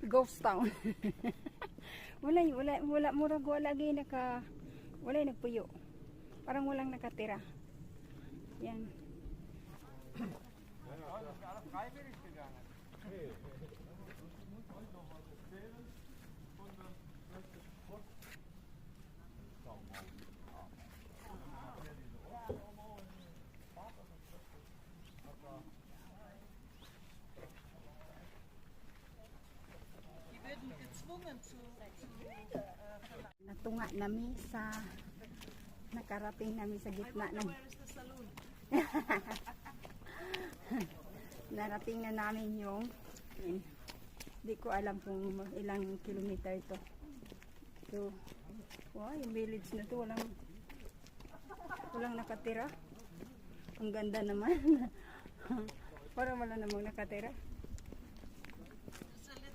Ghost town. wala murag wala lagi wala nagpuyo. Parang walang nakatira. Yan. Natunga nami sa nakarating nami sa gitna ng narating na namin yung hindi ko alam kung ilang kilometer ito. So, wow, yung village na to walang nakatira. Ang ganda naman. Parang wala namang nakatira.